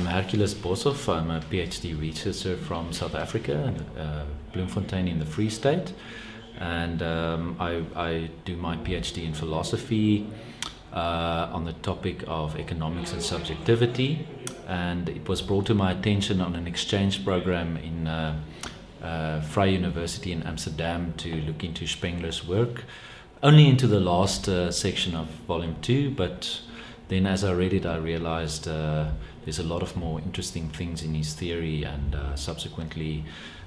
I'm Hercules Boshoff. I'm a PhD researcher from South Africa, Bloemfontein in the Free State. And I do my PhD in philosophy on the topic of economics and subjectivity. And it was brought to my attention on an exchange program in Vrije University in Amsterdam to look into Spengler's work. Only into the last section of volume 2, but then as I read it, I realized there's a lot of more interesting things in his theory, and subsequently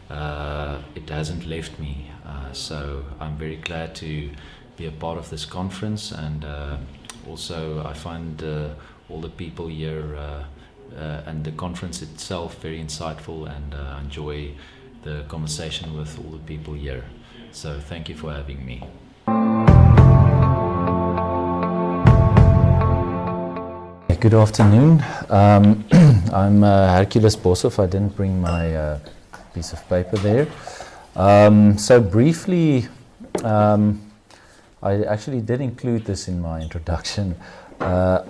it hasn't left me. So I'm very glad to be a part of this conference, and also I find all the people here and the conference itself very insightful, and I enjoy the conversation with all the people here. So thank you for having me. Good afternoon. I'm Hercules Boshoff. I didn't bring my piece of paper there. So briefly, I actually did include this in my introduction. How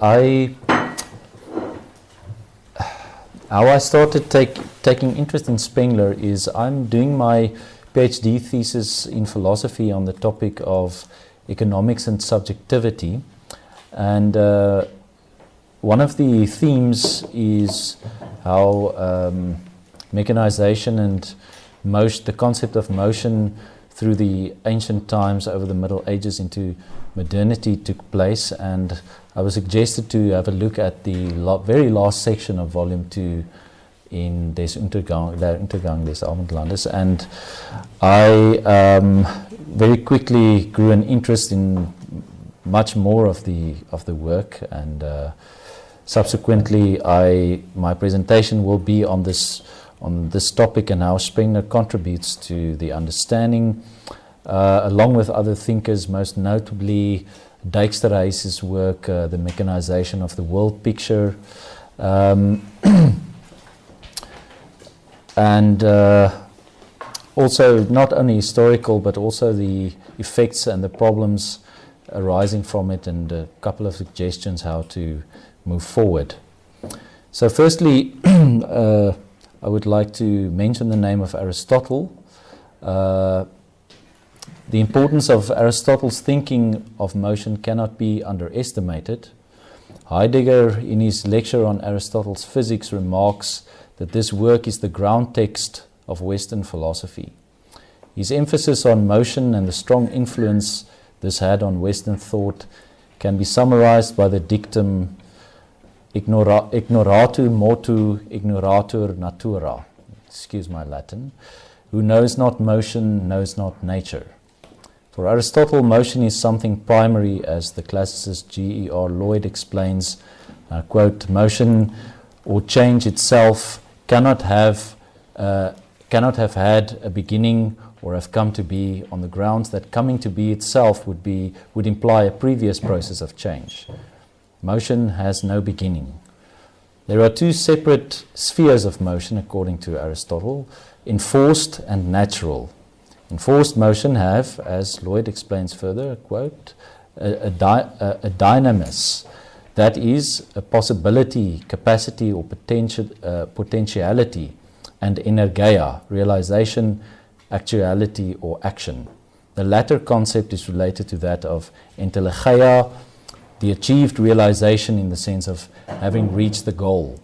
I started taking interest in Spengler is I'm doing my PhD thesis in philosophy on the topic of economics and subjectivity, and one of the themes is how mechanization and motion, the concept of motion through the ancient times over the Middle Ages into modernity took place, and I was suggested to have a look at the very last section of volume 2 in Der Untergang des Abendlandes, and I very quickly grew an interest in much more of the work, and subsequently, my presentation will be on this topic and how Spengler contributes to the understanding, along with other thinkers, most notably Dijksterhuis's work, The Mechanization of the World Picture, and also not only historical but also the effects and the problems arising from it, and a couple of suggestions how to move forward. So firstly, I would like to mention the name of Aristotle. The importance of Aristotle's thinking of motion cannot be underestimated. Heidegger, in his lecture on Aristotle's physics, remarks that this work is the ground text of Western philosophy. His emphasis on motion and the strong influence this had on Western thought can be summarized by the dictum ignoratur motu ignoratur natura. Excuse my Latin. Who knows not motion knows not nature. For Aristotle, motion is something primary, as the classicist G.E.R. Lloyd explains, quote, motion or change itself cannot have had a beginning or have come to be on the grounds that coming to be itself would imply a previous process of change. Motion has no beginning. There are two separate spheres of motion, according to Aristotle, enforced and natural. Enforced motion have, as Lloyd explains further, quote, a dynamis, that is, a possibility, capacity, or potentiality, and energeia, realization, actuality, or action. The latter concept is related to that of entellegeia, the achieved realization in the sense of having reached the goal.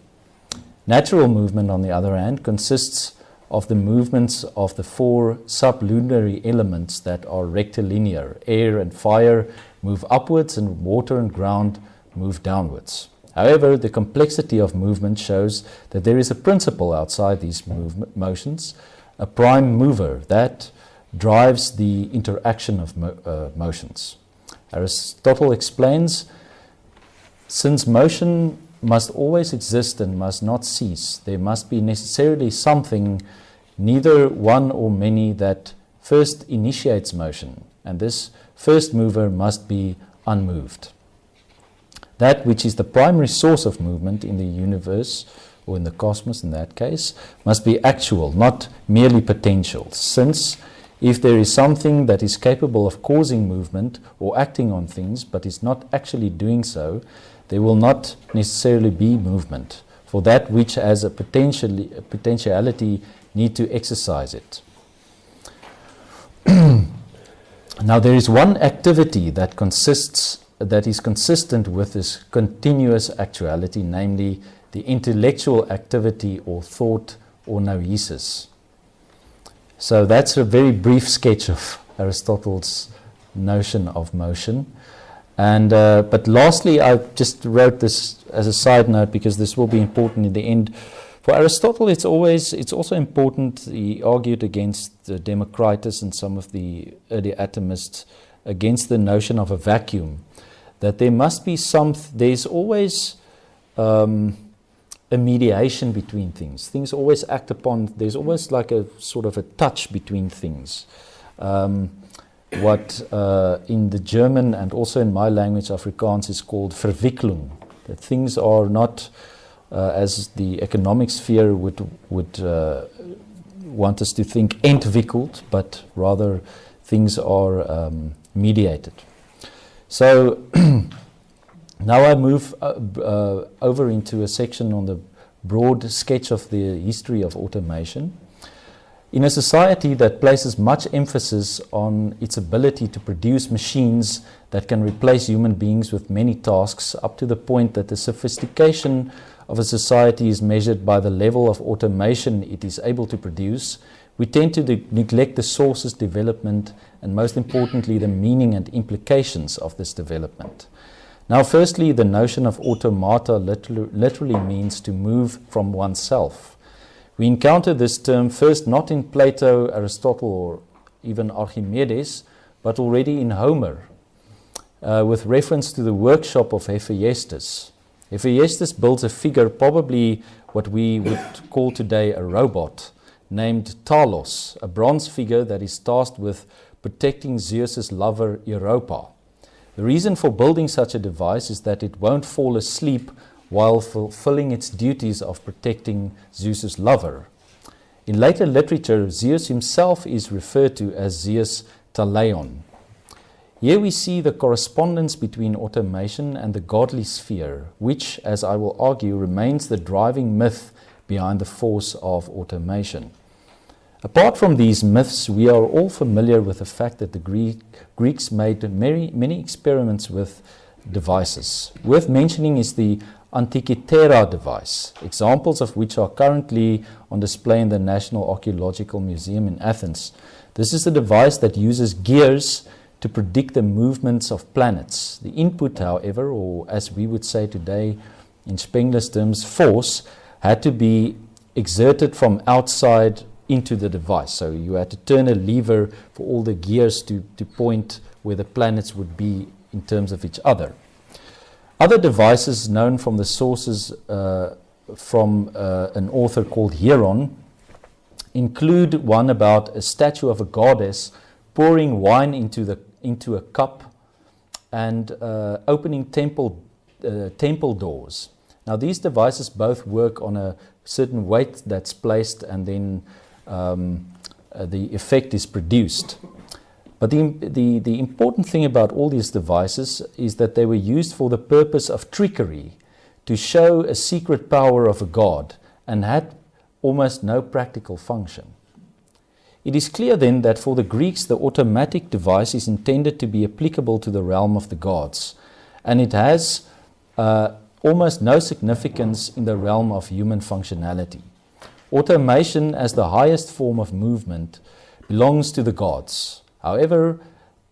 Natural movement, on the other hand, consists of the movements of the four sublunary elements that are rectilinear. Air and fire move upwards, and water and ground move downwards. However, the complexity of movement shows that there is a principle outside these motions, a prime mover that drives the interaction of motions. Aristotle explains, since motion must always exist and must not cease, there must be necessarily something, neither one or many, that first initiates motion, and this first mover must be unmoved. That which is the primary source of movement in the universe, or in the cosmos in that case, must be actual, not merely potential, since if there is something that is capable of causing movement or acting on things but is not actually doing so, there will not necessarily be movement, for that which has a potentiality need to exercise it. Now there is one activity that is consistent with this continuous actuality, namely the intellectual activity or thought or noesis. So that's a very brief sketch of Aristotle's notion of motion. And but lastly, I just wrote this as a side note because this will be important in the end. For Aristotle, it's also important. He argued against Democritus and some of the early atomists against the notion of a vacuum. That there must be there's always a mediation between things. Things always act upon. There's always like a sort of a touch between things. What in the German and also in my language, Afrikaans, is called verwikkeling. That things are not, as the economic sphere would want us to think, entwikkeld, but rather things are mediated. So now I move over into a section on the broad sketch of the history of automation. In a society that places much emphasis on its ability to produce machines that can replace human beings with many tasks, up to the point that the sophistication of a society is measured by the level of automation it is able to produce, we tend to neglect the sources, development, and most importantly, the meaning and implications of this development. Now, firstly, the notion of automata literally means to move from oneself. We encounter this term first not in Plato, Aristotle, or even Archimedes, but already in Homer, with reference to the workshop of Hephaestus. Hephaestus builds a figure, probably what we would call today a robot, named Talos, a bronze figure that is tasked with protecting Zeus's lover Europa. The reason for building such a device is that it won't fall asleep while fulfilling its duties of protecting Zeus's lover. In later literature, Zeus himself is referred to as Zeus Talion. Here we see the correspondence between automation and the godly sphere, which, as I will argue, remains the driving myth behind the force of automation. Apart from these myths, we are all familiar with the fact that the Greeks made many experiments with devices. Worth mentioning is the Antikythera device, examples of which are currently on display in the National Archaeological Museum in Athens. This is a device that uses gears to predict the movements of planets. The input, however, or as we would say today in Spengler's terms, force, had to be exerted from outside into the device. So you had to turn a lever for all the gears to point where the planets would be in terms of each other. Other devices known from the sources from an author called Hieron include one about a statue of a goddess pouring wine into a cup and opening temple doors. Now these devices both work on a certain weight that's placed and then the effect is produced. But the important thing about all these devices is that they were used for the purpose of trickery, to show a secret power of a god, and had almost no practical function. It is clear then that for the Greeks the automatic device is intended to be applicable to the realm of the gods, and it has almost no significance in the realm of human functionality. Automation as the highest form of movement belongs to the gods. However,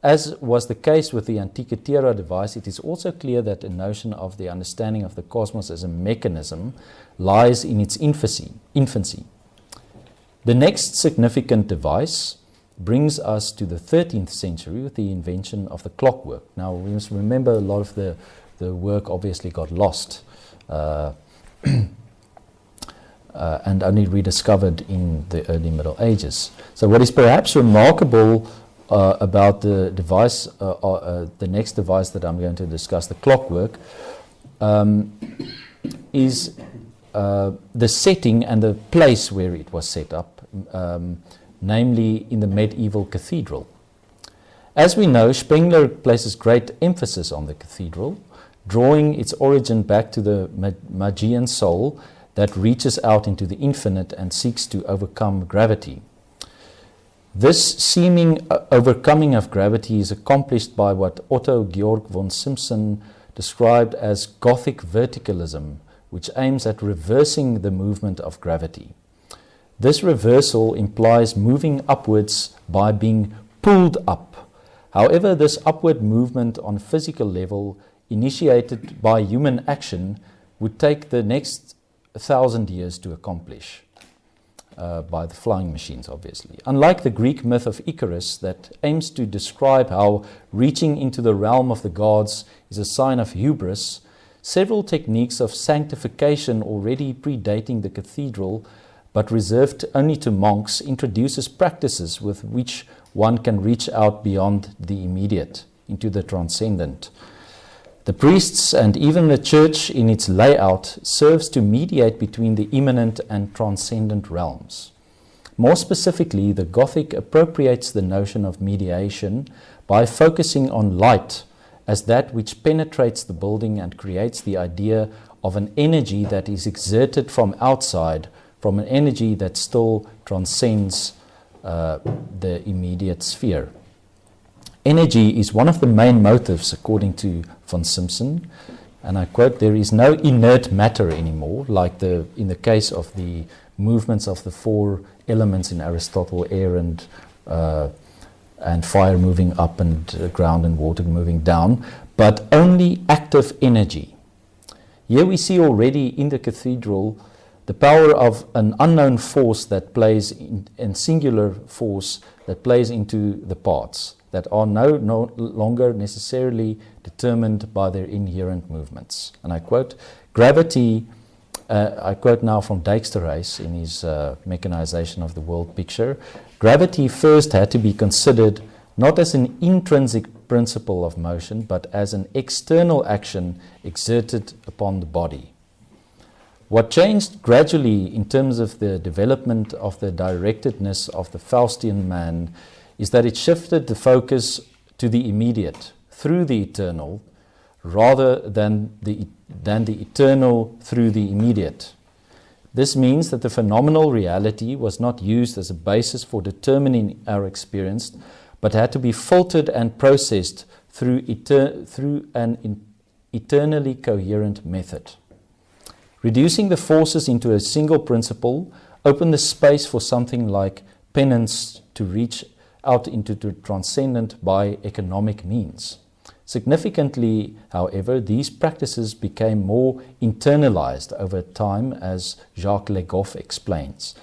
as was the case with the Antikythera device, it is also clear that a notion of the understanding of the cosmos as a mechanism lies in its infancy. The next significant device brings us to the 13th century with the invention of the clockwork. Now, we must remember a lot of the work obviously got lost and only rediscovered in the early Middle Ages. So what is perhaps remarkable about the device, the next device that I'm going to discuss, the clockwork, is the setting and the place where it was set up, namely in the medieval cathedral. As we know, Spengler places great emphasis on the cathedral, drawing its origin back to the Magian soul that reaches out into the infinite and seeks to overcome gravity. This seeming overcoming of gravity is accomplished by what Otto Georg von Simpson described as Gothic verticalism, which aims at reversing the movement of gravity. This reversal implies moving upwards by being pulled up. However, this upward movement on a physical level, initiated by human action, would take the next 1,000 years to accomplish. By the flying machines, obviously. Unlike the Greek myth of Icarus that aims to describe how reaching into the realm of the gods is a sign of hubris, several techniques of sanctification already predating the cathedral but reserved only to monks introduces practices with which one can reach out beyond the immediate into the transcendent. The priests and even the church in its layout serves to mediate between the immanent and transcendent realms. More specifically, the Gothic appropriates the notion of mediation by focusing on light as that which penetrates the building and creates the idea of an energy that is exerted from outside, from an energy that still transcends the immediate sphere. Energy is one of the main motives, according to von Simpson, and I quote, "There is no inert matter anymore, like in the case of the movements of the four elements in Aristotle, air and fire moving up and ground and water moving down, but only active energy." Here we see already in the cathedral the power of an unknown force that plays in singular force that plays into the parts that are no longer necessarily determined by their inherent movements. And I quote, "Gravity," I quote now from Dijksterhuis in his mechanization of the world picture, "Gravity first had to be considered not as an intrinsic principle of motion, but as an external action exerted upon the body. What changed gradually in terms of the development of the directedness of the Faustian man is that it shifted the focus to the immediate, through the eternal, rather than the eternal through the immediate. This means that the phenomenal reality was not used as a basis for determining our experience, but had to be filtered and processed through an eternally coherent method. Reducing the forces into a single principle opened the space for something like penance to reach out into the transcendent by economic means. Significantly, however, these practices became more internalized over time, as Jacques Le Goff explains.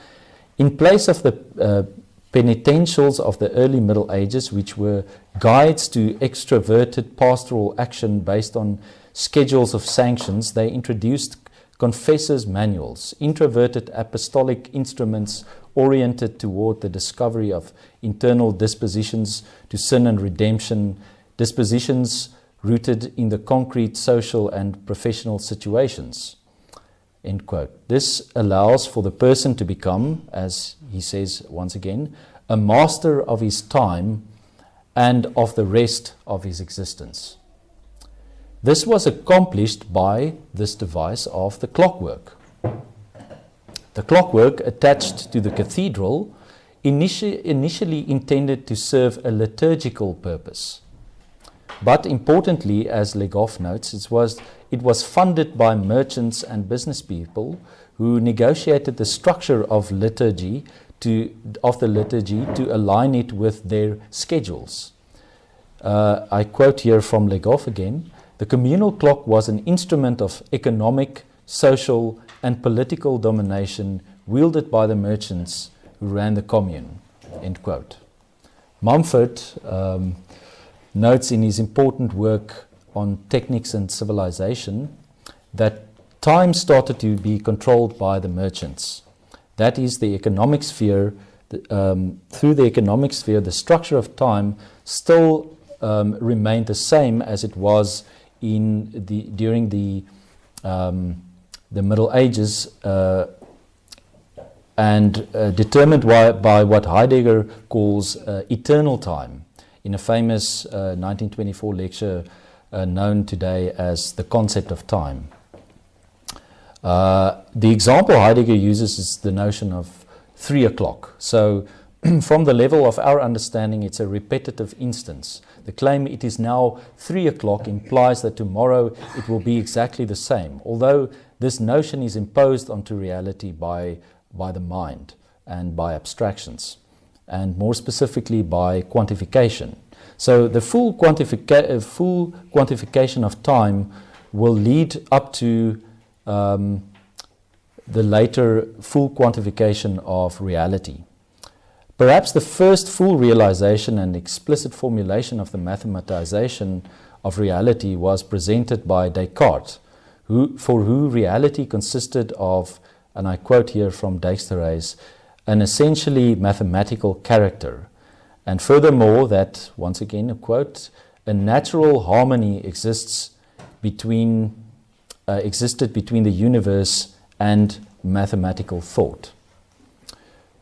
In place of the penitentials of the early Middle Ages, which were guides to extroverted pastoral action based on schedules of sanctions, they introduced confessors' manuals, introverted apostolic instruments oriented toward the discovery of internal dispositions to sin and redemption, dispositions rooted in the concrete social and professional situations. End quote. This allows for the person to become, as he says once again, a master of his time and of the rest of his existence. This was accomplished by this device of the clockwork. The clockwork attached to the cathedral initially intended to serve a liturgical purpose. But importantly, as Le Goff notes, it was funded by merchants and business people who negotiated the structure of the liturgy to align it with their schedules. I quote here from Le Goff again, "The communal clock was an instrument of economic, social, and political domination wielded by the merchants who ran the commune." End quote. Mumford notes in his important work on techniques and civilization that time started to be controlled by the merchants. That is, the economic sphere. Through the economic sphere, the structure of time still remained the same as it was during the Middle Ages, and determined by what Heidegger calls eternal time, in a famous 1924 lecture known today as The Concept of Time. The example Heidegger uses is the notion of 3 o'clock. So from the level of our understanding, it's a repetitive instance. The claim it is now 3 o'clock implies that tomorrow it will be exactly the same, although this notion is imposed onto reality by the mind and by abstractions, and more specifically by quantification. So the full quantification of time will lead up to the later full quantification of reality. Perhaps the first full realization and explicit formulation of the mathematization of reality was presented by Descartes, for who reality consisted of, and I quote here from Dijksterhuis, an essentially mathematical character. And furthermore, that, once again a quote, a natural harmony existed between the universe and mathematical thought.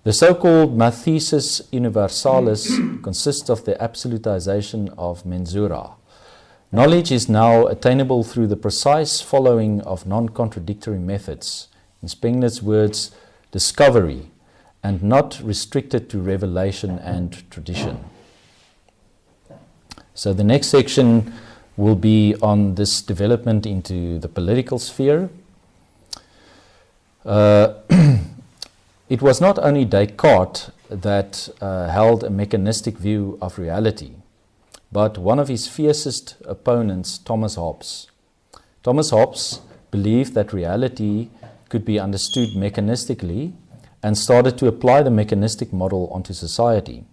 The so-called mathesis universalis consists of the absolutization of mensura. Knowledge is now attainable through the precise following of non-contradictory methods, in Spengler's words, discovery, and not restricted to revelation and tradition. So the next section will be on this development into the political sphere. It was not only Descartes that held a mechanistic view of reality, but one of his fiercest opponents, Thomas Hobbes. Thomas Hobbes believed that reality could be understood mechanistically and started to apply the mechanistic model onto society.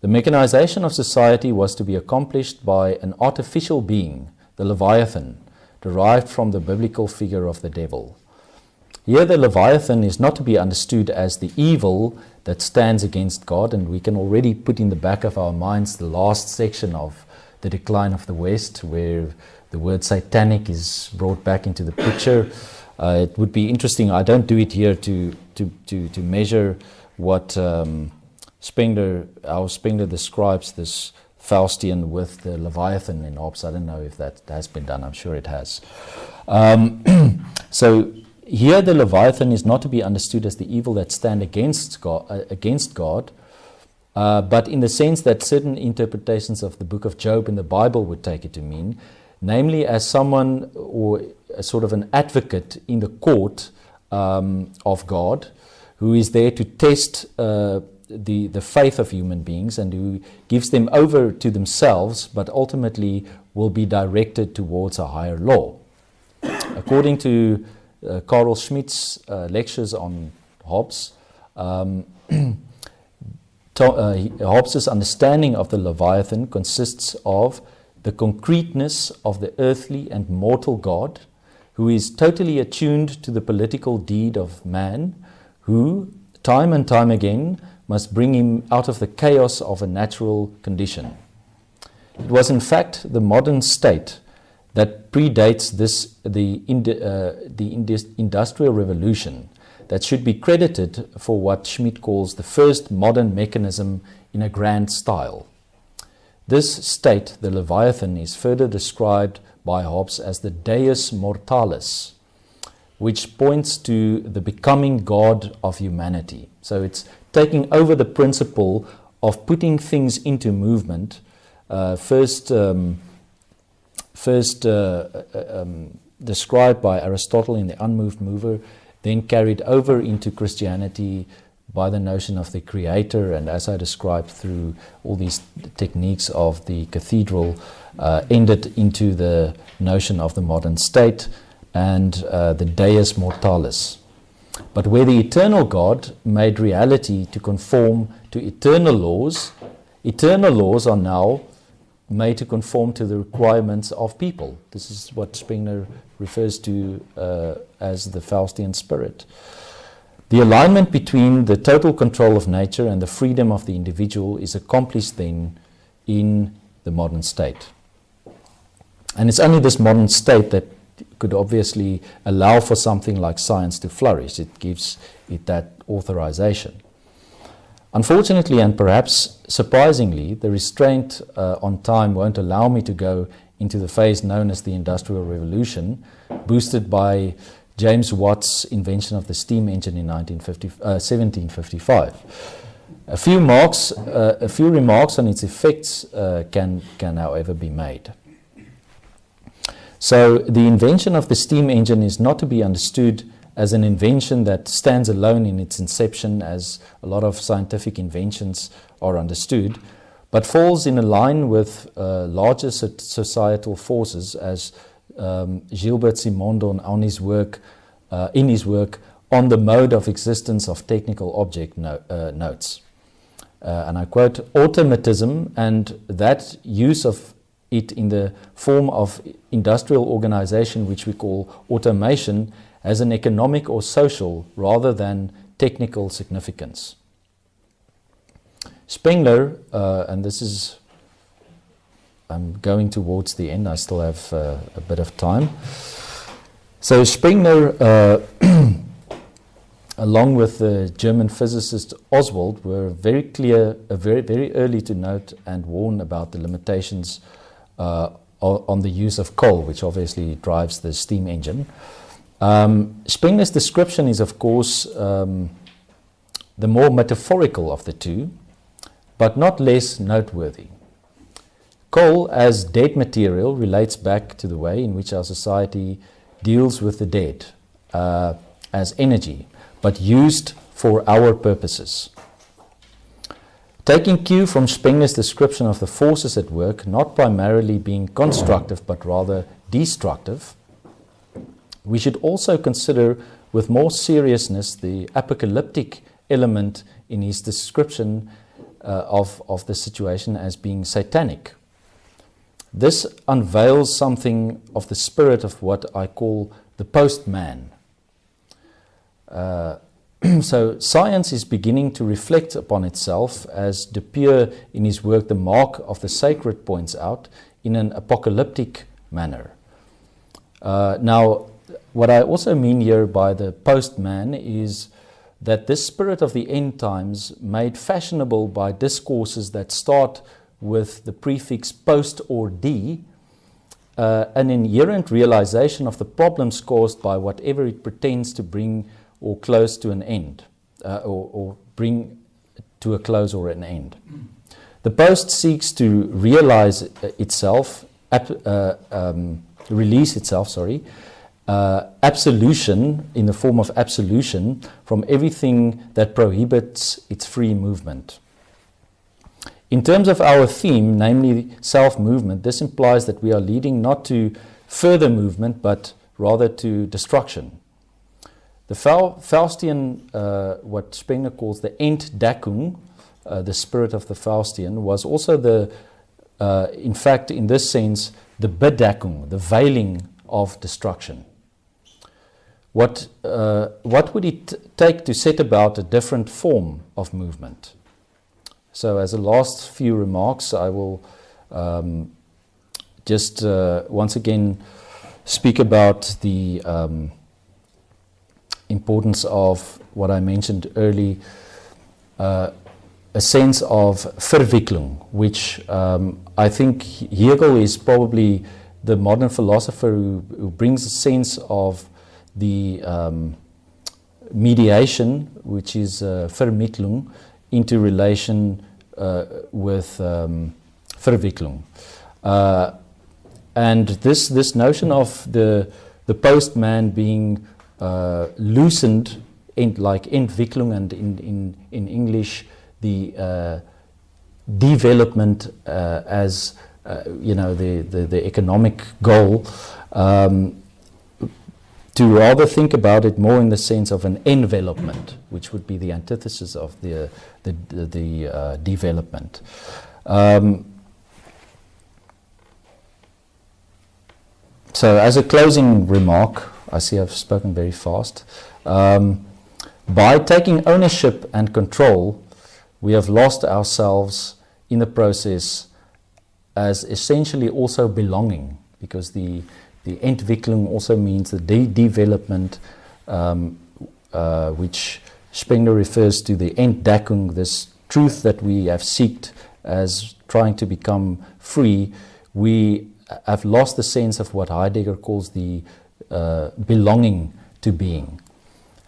The mechanization of society was to be accomplished by an artificial being, the Leviathan, derived from the biblical figure of the devil. Here the Leviathan is not to be understood as the evil that stands against God, and we can already put in the back of our minds the last section of The Decline of the West, where the word satanic is brought back into the picture. It would be interesting, I don't do it here to measure what how Spengler describes this Faustian with the Leviathan in Hobbes. I don't know if that has been done, I'm sure it has. So here the Leviathan is not to be understood as the evil that stand against God, but in the sense that certain interpretations of the book of Job in the Bible would take it to mean, namely as someone or a sort of an advocate in the court of God, who is there to test the faith of human beings and who gives them over to themselves, but ultimately will be directed towards a higher law. According to Carl Schmitt's lectures on Hobbes, Hobbes' understanding of the Leviathan consists of the concreteness of the earthly and mortal God, who is totally attuned to the political deed of man, who, time and time again, must bring him out of the chaos of a natural condition. It was in fact the modern state that predates the Industrial Revolution that should be credited for what Schmitt calls the first modern mechanism in a grand style. This state, the Leviathan, is further described by Hobbes as the Deus Mortalis, which points to the becoming God of humanity. So it's taking over the principle of putting things into movement, first described by Aristotle in The Unmoved Mover, then carried over into Christianity by the notion of the Creator, and as I described through all these techniques of the cathedral, ended into the notion of the modern state and the Deus Mortalis. But where the eternal God made reality to conform to eternal laws are now made to conform to the requirements of people. This is what Spengler refers to as the Faustian spirit. The alignment between the total control of nature and the freedom of the individual is accomplished then in the modern state. And it's only this modern state that could obviously allow for something like science to flourish. It gives it that authorization. Unfortunately, and perhaps surprisingly, the restraint on time won't allow me to go into the phase known as the Industrial Revolution, boosted by James Watt's invention of the steam engine in 1755. A few remarks on its effects can however be made. So the invention of the steam engine is not to be understood as an invention that stands alone in its inception, as a lot of scientific inventions are understood, but falls in a line with larger societal forces, as Gilbert Simondon in his work on the mode of existence of technical object notes. And I quote, automatism and that use of it in the form of industrial organization, which we call automation, has an economic or social rather than technical significance. Spengler, and this is, I'm going towards the end, I still have a bit of time. So Spengler, along with the German physicist Oswald, were very clear, very early to note and warn about the limitations on the use of coal, which obviously drives the steam engine. Spengler's description is, of course, the more metaphorical of the two, but not less noteworthy. Coal as dead material relates back to the way in which our society deals with the dead as energy, but used for our purposes. Taking cue from Spengler's description of the forces at work, not primarily being constructive but rather destructive, we should also consider with more seriousness the apocalyptic element in his description of the situation as being satanic. This unveils something of the spirit of what I call the post-man. So science is beginning to reflect upon itself, as De Pere in his work The Mark of the Sacred points out, in an apocalyptic manner. Now, what I also mean here by the post-man is that this spirit of the end times, made fashionable by discourses that start with the prefix post or d, an inherent realization of the problems caused by whatever it pretends to bring or close to an end, or bring to a close or an end. The post seeks to realize itself, release itself, absolution, in the form of absolution from everything that prohibits its free movement. In terms of our theme, namely self-movement, this implies that we are leading not to further movement, but rather to destruction. The Faustian, what Spengler calls the Entdeckung, the spirit of the Faustian, was also in fact, in this sense, the Bedeckung, the veiling of destruction. What would it take to set about a different form of movement? So as a last few remarks, I will just once again speak about the importance of what I mentioned early, a sense of Verwicklung, which I think Hegel is probably the modern philosopher who brings a sense of the mediation, which is Vermittlung, into relation with Verwicklung. And this notion of the post-man being loosened, like Entwicklung, and in English the development as the economic goal, to rather think about it more in the sense of an envelopment, which would be the antithesis of the development. So as a closing remark, I see I've spoken very fast. By taking ownership and control, we have lost ourselves in the process as essentially also belonging, because the Entwicklung also means the development, which Spengler refers to the Entdeckung, this truth that we have sought as trying to become free. We have lost the sense of what Heidegger calls the belonging to being.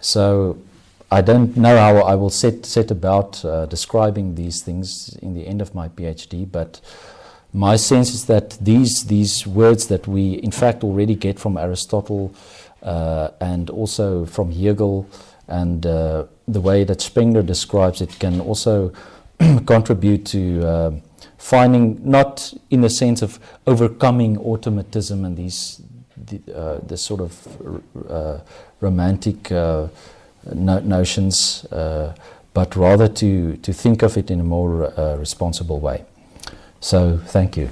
So I don't know how I will set about describing these things in the end of my PhD, but my sense is that these words that we in fact already get from Aristotle and also from Hegel, and the way that Spengler describes it, can also contribute to finding, not in the sense of overcoming automatism and the sort of romantic notions, but rather to think of it in a more responsible way. So, thank you.